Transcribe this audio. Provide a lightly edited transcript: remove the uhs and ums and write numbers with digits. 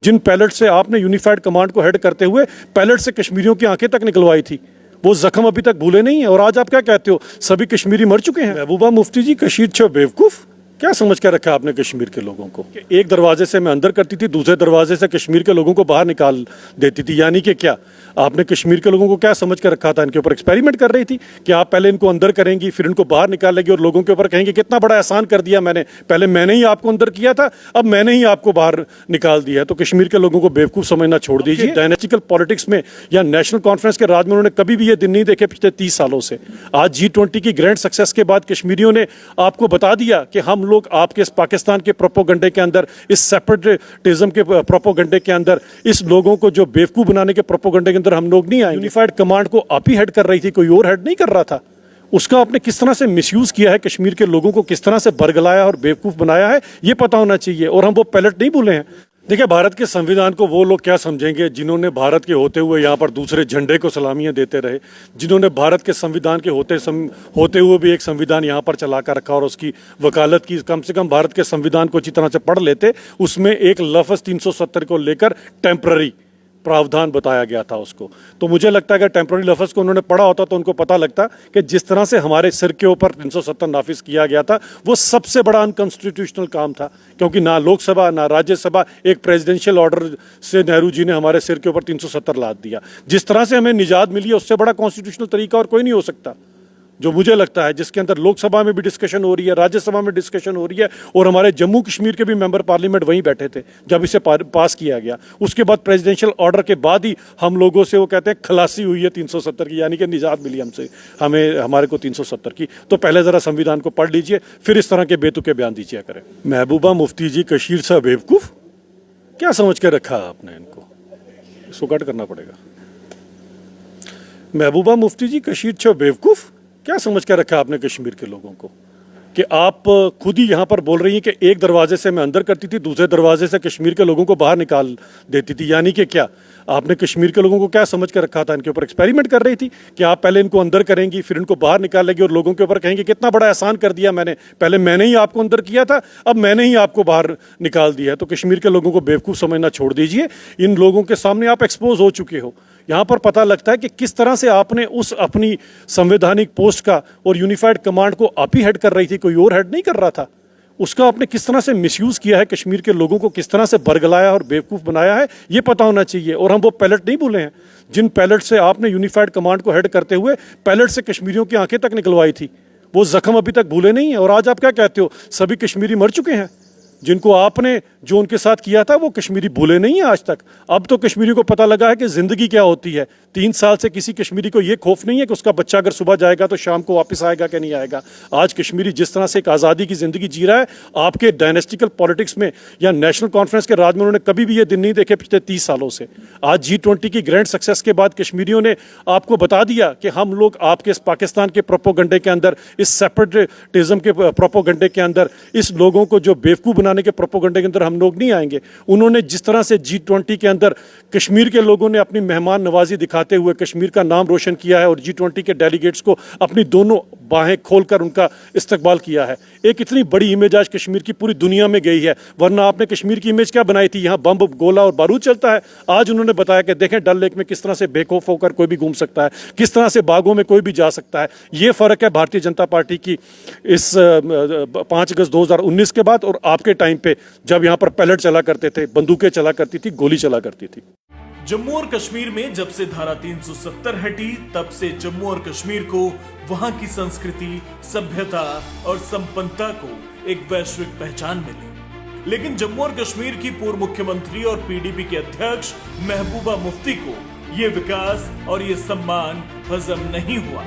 जिन palette से आपने unified command को हेड करते हुए पैलेट से कश्मीरियों की आंखें तक निकलवाई थी, वो जख्म अभी तक भूले नहीं है। और आज आप क्या कहते हो, सभी कश्मीरी मर चुके हैं। महबूबा मुफ्ती जी, कशीर छो बेवकूफ, क्या समझ कर रखा आपने कश्मीर के लोगों को? एक दरवाजे से मैं अंदर करती थी, दूसरे दरवाजे से कश्मीर के लोगों को बाहर निकाल देती थी। यानी कि क्या आपने कश्मीर के लोगों को क्या समझ कर रखा था? इनके ऊपर एक्सपेरिमेंट कर रही थी कि आप पहले इनको अंदर करेंगी, फिर इनको बाहर निकालेंगी और लोगों के ऊपर कहेंगे कितना बड़ा एहसान कर दिया मैंने, पहले मैंने ही आपको अंदर किया था, अब मैंने ही आपको बाहर निकाल दिया है। तो कश्मीर के लोगों को बेवकूफ समझना छोड़ दीजिए। डायनेस्टिकल पॉलिटिक्स में या नेशनल कॉन्फ्रेंस के राज में उन्होंने कभी भी ये दिन नहीं देखे पिछले 30 सालों से। आज G20 की ग्रैंड सक्सेस के बाद कश्मीरियों ने आपको बता दिया कि हम लोग आपके पाकिस्तान के प्रोपोगंडे के अंदर, इस सेपरेटिज्म के प्रोपोगंडे के अंदर, इस लोगों को जो बेवकूफ बनाने के प्रोपोगंडे के अंदर हम लोग नहीं आए। यूनिफाइड कमांड को आप ही हेड कर रही थी, कोई और हेड नहीं कर रहा था। उसका आपने किस तरह से मिसयूज किया है, कश्मीर के लोगों को किस तरह से बरगलाया और बेवकूफ बनाया है, ये पता होना चाहिए। और हम वो पैलेट नहीं भूले हैं। देखिए, भारत के संविधान को वो लोग क्या समझेंगे जिन्होंने भारत के होते हुए यहाँ पर दूसरे झंडे को सलामियाँ देते रहे, जिन्होंने भारत के संविधान के होते हुए भी एक संविधान यहाँ पर चला कर रखा और उसकी वकालत की। कम से कम भारत के संविधान को अच्छी तरह से पढ़ लेते, उसमें एक लफ्ज़ 370 को लेकर टेम्पररी प्रावधान बताया गया था उसको। तो मुझे लगता है कि टेम्पररी लफ्ज़ को उन्होंने पढ़ा होता तो उनको पता लगता कि जिस तरह से हमारे सिर के ऊपर 370 नाफिज किया गया था, वो सबसे बड़ा अनकॉन्स्टिट्यूशनल काम था। क्योंकि ना लोकसभा ना राज्यसभा, एक प्रेसिडेंशियल ऑर्डर से नेहरू जी ने हमारे सिर के ऊपर 370 लाद दिया। जिस तरह से हमें निजात मिली है, उससे बड़ा कॉन्स्टिट्यूशनल तरीका और कोई नहीं हो सकता, जो मुझे लगता है, जिसके अंदर लोकसभा में भी डिस्कशन हो रही है, राज्यसभा में डिस्कशन हो रही है। और हमारे जम्मू कश्मीर के भी मेंबर पार्लियामेंट वहीं बैठे थे जब इसे पास किया गया। उसके बाद प्रेसिडेंशियल ऑर्डर के बाद ही हम लोगों से, वो कहते हैं, खलासी हुई है 370 की, यानी कि निजात मिली हमें हमारे को 370 की। तो पहले ज़रा संविधान को पढ़ लीजिए, फिर इस तरह के बेतुके बयान दीजिए करें। महबूबा मुफ्ती जी, कशीर सा बेवकूफ़, क्या समझ के रखा आपने इनको? इसको कट करना पड़ेगा। महबूबा मुफ्ती जी, कशीर छो बेवकूफ़, क्या समझ कर रखा आपने कश्मीर के लोगों को? कि आप खुद ही यहाँ पर बोल रही हैं कि एक दरवाजे से मैं अंदर करती थी, दूसरे दरवाजे से कश्मीर के लोगों को बाहर निकाल देती थी। यानी कि क्या आपने कश्मीर के लोगों को क्या समझ कर रखा था? इनके ऊपर एक्सपेरिमेंट कर रही थी कि आप पहले इनको अंदर करेंगी, फिर इनको बाहर निकालेंगी और लोगों के ऊपर कहेंगे कितना बड़ा एहसान कर दिया मैंने, पहले मैंने ही आपको अंदर किया था, अब मैंने ही आपको बाहर निकाल दिया है। तो कश्मीर के लोगों को बेवकूफ़ समझना छोड़ दीजिए। इन लोगों के सामने आप एक्सपोज हो चुके हो। यहाँ पर पता लगता है कि किस तरह से आपने उस अपनी संवैधानिक पोस्ट का और यूनिफाइड कमांड को आप ही हेड कर रही थी, कोई और हेड नहीं कर रहा था। उसका आपने किस तरह से मिसयूज किया है, कश्मीर के लोगों को किस तरह से बरगलाया और बेवकूफ़ बनाया है, ये पता होना चाहिए। और हम वो पैलेट नहीं भूले हैं, जिन पैलेट से आपने यूनिफाइड कमांड को हेड करते हुए पैलेट से कश्मीरियों की आंखें तक निकलवाई थी, वो जख्म अभी तक भूले नहीं है। और आज आप क्या कहते हो, सभी कश्मीरी मर चुके हैं। जिनको आपने जो उनके साथ किया था, वो कश्मीरी भूले नहीं है आज तक। अब तो कश्मीरी को पता लगा है कि ज़िंदगी क्या होती है। 3 साल से किसी कश्मीरी को ये खौफ नहीं है कि उसका बच्चा अगर सुबह जाएगा तो शाम को वापस आएगा कि नहीं आएगा। आज कश्मीरी जिस तरह से एक आज़ादी की ज़िंदगी जी रहा है, आपके डायनेस्टिकल पॉलिटिक्स में या नेशनल कॉन्फ्रेंस के राज में उन्होंने कभी भी ये दिन नहीं देखे पिछले 30 सालों से। आज G20 की ग्रैंड सक्सेस के बाद कश्मीरियों ने आपको बता दिया कि हम लोग आपके पाकिस्तान के प्रोपोगंडे के अंदर, इस सेपरेटिज्म के प्रोपोगंडे के अंदर, इस लोगों को जो बेवकूफ़ बनाने के प्रोपोगंडे के अंदर हम लोग नहीं आएंगे। उन्होंने जिस तरह से G20 के अंदर कश्मीर के लोगों ने अपनी मेहमान नवाजी दिखाते हुए कश्मीर का नाम रोशन किया है और G20 के डेलीगेट्स को अपनी दोनों बाहें खोलकर उनका इस्तकबाल किया है। एक इतनी बड़ी इमेज आज कश्मीर की पूरी दुनिया में गई है। वरना आपने कश्मीर की इमेज क्या बनाई थी, यहाँ बम गोला और बारूद चलता है। आज उन्होंने बताया कि देखें डल लेक में किस तरह से बेखौफ होकर कोई भी घूम सकता है, किस तरह से बागों में कोई भी जा सकता है। ये फ़र्क है भारतीय जनता पार्टी की इस 5 अगस्त 2019 के बाद और आपके टाइम पे, जब यहाँ पर पैलेट चला करते थे, बंदूकें चला करती थी, गोली चला करती थी। जम्मू और कश्मीर में जब से धारा 370 हटी, तब से जम्मू और कश्मीर को वहां की संस्कृति, सभ्यता और संपन्नता को एक वैश्विक पहचान मिली। लेकिन जम्मू और कश्मीर की पूर्व मुख्यमंत्री और PDP के अध्यक्ष महबूबा मुफ्ती को ये विकास और ये सम्मान हजम नहीं हुआ।